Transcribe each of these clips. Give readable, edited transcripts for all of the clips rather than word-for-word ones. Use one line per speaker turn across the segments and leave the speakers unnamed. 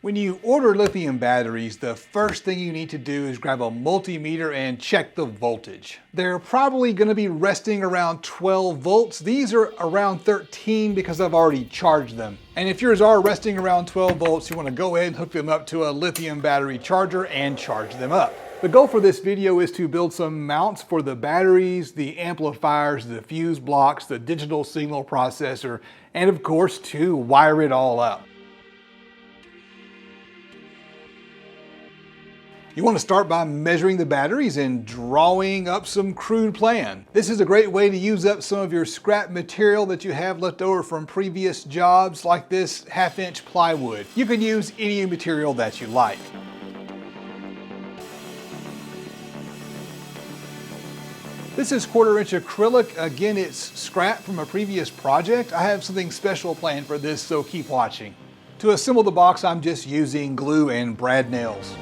When you order lithium batteries, the first thing you need to do is grab a multimeter and check the voltage. They're probably going to be resting around 12 volts. These are around 13 because I've already charged them. And if yours are resting around 12 volts, you want to go ahead and hook them up to a lithium battery charger and charge them up. The goal for this video is to build some mounts for the batteries, the amplifiers, the fuse blocks, the digital signal processor, and of course to wire it all up. You want to start by measuring the batteries and drawing up some crude plan. This is a great way to use up some of your scrap material that you have left over from previous jobs, like this 1/2-inch plywood. You can use any material that you like. This is 1/4-inch acrylic. Again, it's scrap from a previous project. I have something special planned for this, so keep watching. To assemble the box, I'm just using glue and brad nails.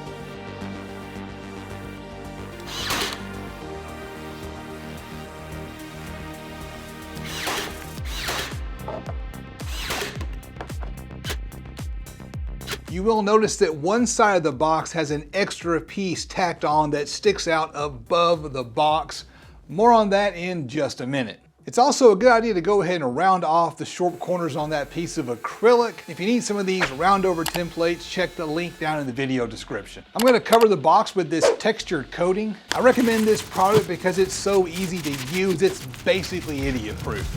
You will notice that one side of the box has an extra piece tacked on that sticks out above the box. More on that in just a minute. It's also a good idea to go ahead and round off the short corners on that piece of acrylic. If you need some of these round over templates, check the link down in the video description. I'm going to cover the box with this textured coating. I recommend this product because it's so easy to use. It's basically idiot proof.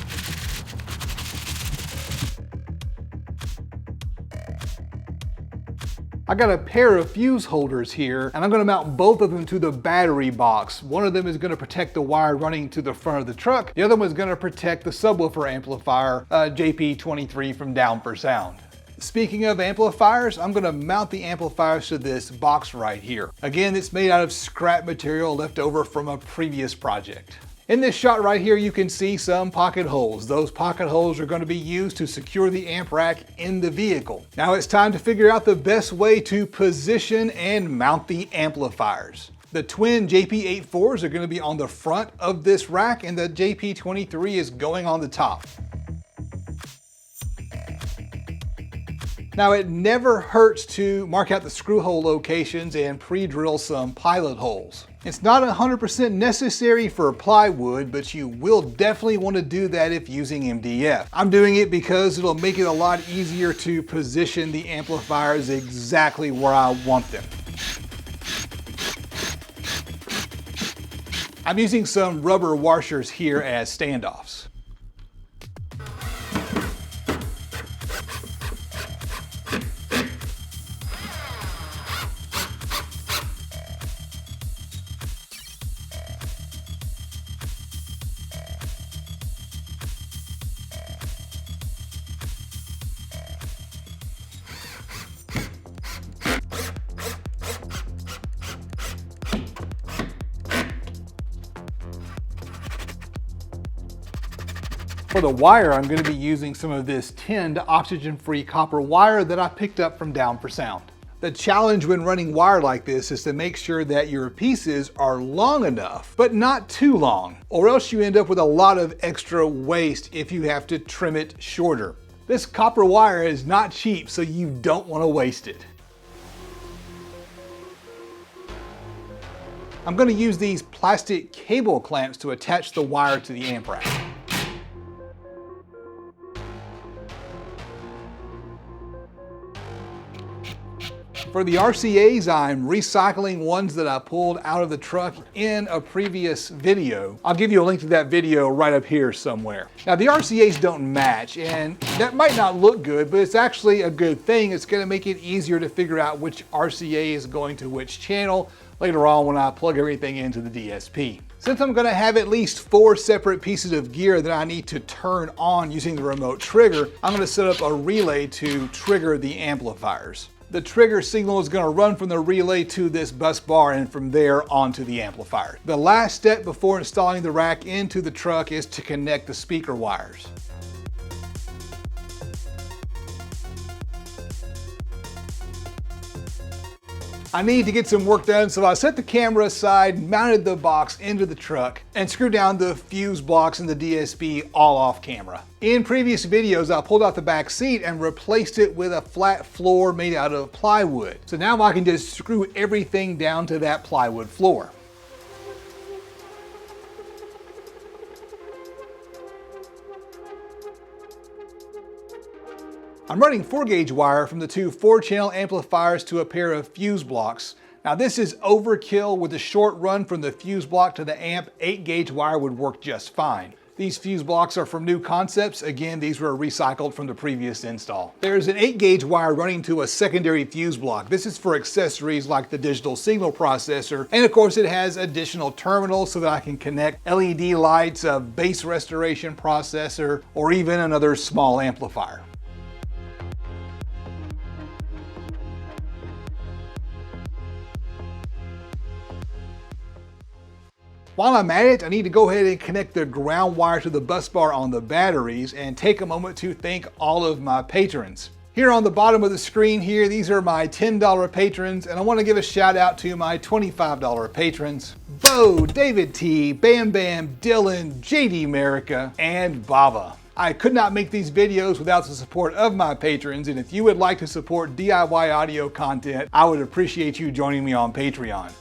I got a pair of fuse holders here, and I'm going to mount both of them to the battery box. One of them is going to protect the wire running to the front of the truck. The other one is going to protect the subwoofer amplifier, JP23 from Down for Sound. Speaking of amplifiers, I'm going to mount the amplifiers to this box right here. Again, it's made out of scrap material left over from a previous project. In this shot right here, you can see some pocket holes. Those pocket holes are going to be used to secure the amp rack in the vehicle. Now it's time to figure out the best way to position and mount the amplifiers. The twin JP84s are going to be on the front of this rack, and the JP23 is going on the top. Now it never hurts to mark out the screw hole locations and pre-drill some pilot holes. It's not 100% necessary for plywood, but you will definitely want to do that if using MDF. I'm doing it because it'll make it a lot easier to position the amplifiers exactly where I want them. I'm using some rubber washers here as standoffs. For the wire, I'm going to be using some of this tinned oxygen-free copper wire that I picked up from Down for Sound. The challenge when running wire like this is to make sure that your pieces are long enough, but not too long, or else you end up with a lot of extra waste if you have to trim it shorter. This copper wire is not cheap, so you don't want to waste it. I'm going to use these plastic cable clamps to attach the wire to the amp rack. For the RCAs, I'm recycling ones that I pulled out of the truck in a previous video. I'll give you a link to that video right up here somewhere. Now the RCAs don't match, and that might not look good, but it's actually a good thing. It's going to make it easier to figure out which RCA is going to which channel later on when I plug everything into the DSP. Since I'm going to have at least 4 separate pieces of gear that I need to turn on using the remote trigger, I'm going to set up a relay to trigger the amplifiers. The trigger signal is going to run from the relay to this bus bar and from there onto the amplifier. The last step before installing the rack into the truck is to connect the speaker wires. I need to get some work done, so I set the camera aside, mounted the box into the truck, and screwed down the fuse blocks and the DSP all off camera. In previous videos, I pulled out the back seat and replaced it with a flat floor made out of plywood. So now I can just screw everything down to that plywood floor. I'm running 4-gauge wire from the two 4-channel amplifiers to a pair of fuse blocks. Now this is overkill. With a short run from the fuse block to the amp, 8-gauge wire would work just fine. These fuse blocks are from New Concepts. Again, these were recycled from the previous install. There's an 8-gauge wire running to a secondary fuse block. This is for accessories like the digital signal processor. And of course it has additional terminals so that I can connect LED lights, a bass restoration processor, or even another small amplifier. While I'm at it, I need to go ahead and connect the ground wire to the bus bar on the batteries and take a moment to thank all of my patrons. Here on the bottom of the screen here, these are my $10 patrons, and I want to give a shout out to my $25 patrons. Bo, David T, Bam Bam, Dylan, JD America, and Bava. I could not make these videos without the support of my patrons, and if you would like to support DIY audio content, I would appreciate you joining me on Patreon.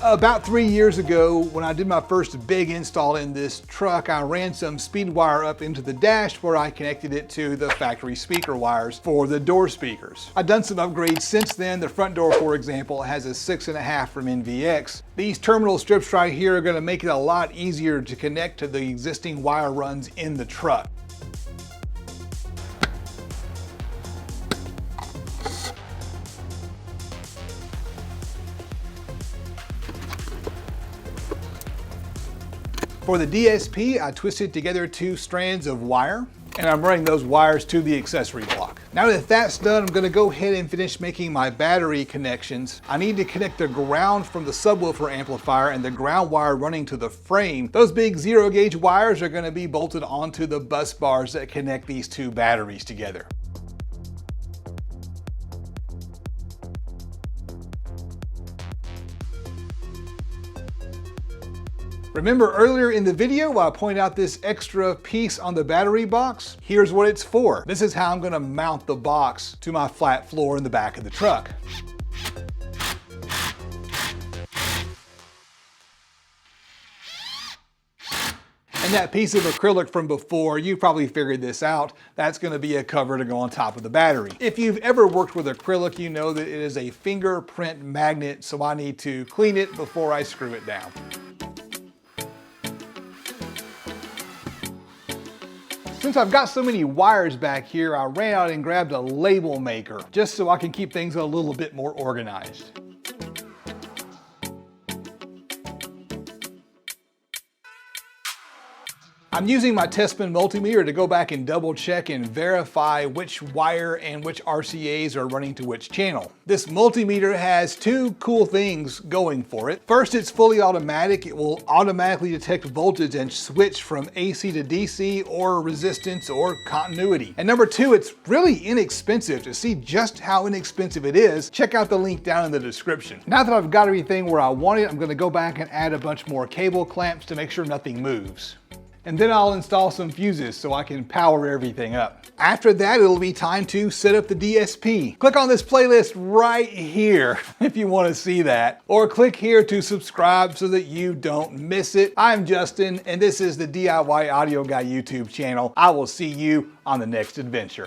About 3 years ago, when I did my first big install in this truck, I ran some speed wire up into the dash where I connected it to the factory speaker wires for the door speakers. I've done some upgrades since then. The front door, for example, has a 6.5 from NVX. These terminal strips right here are going to make it a lot easier to connect to the existing wire runs in the truck. For the DSP, I twisted together 2 strands of wire, and I'm running those wires to the accessory block. Now that that's done, I'm gonna go ahead and finish making my battery connections. I need to connect the ground from the subwoofer amplifier and the ground wire running to the frame. Those big 0-gauge wires are gonna be bolted onto the bus bars that connect these 2 batteries together. Remember earlier in the video I pointed out this extra piece on the battery box? Here's what it's for. This is how I'm gonna mount the box to my flat floor in the back of the truck. And that piece of acrylic from before, you probably figured this out, that's gonna be a cover to go on top of the battery. If you've ever worked with acrylic, you know that it is a fingerprint magnet, so I need to clean it before I screw it down. Since I've got so many wires back here, I ran out and grabbed a label maker, just so I can keep things a little bit more organized. I'm using my Testman multimeter to go back and double check and verify which wire and which RCAs are running to which channel. This multimeter has 2 cool things going for it. First, it's fully automatic. It will automatically detect voltage and switch from AC to DC or resistance or continuity. And number 2, it's really inexpensive. To see just how inexpensive it is, check out the link down in the description. Now that I've got everything where I want it, I'm gonna go back and add a bunch more cable clamps to make sure nothing moves. And then I'll install some fuses so I can power everything up. After that, it'll be time to set up the DSP. Click on this playlist right here if you want to see that, or click here to subscribe so that you don't miss it. I'm Justin, and this is the DIY Audio Guy YouTube channel. I will see you on the next adventure.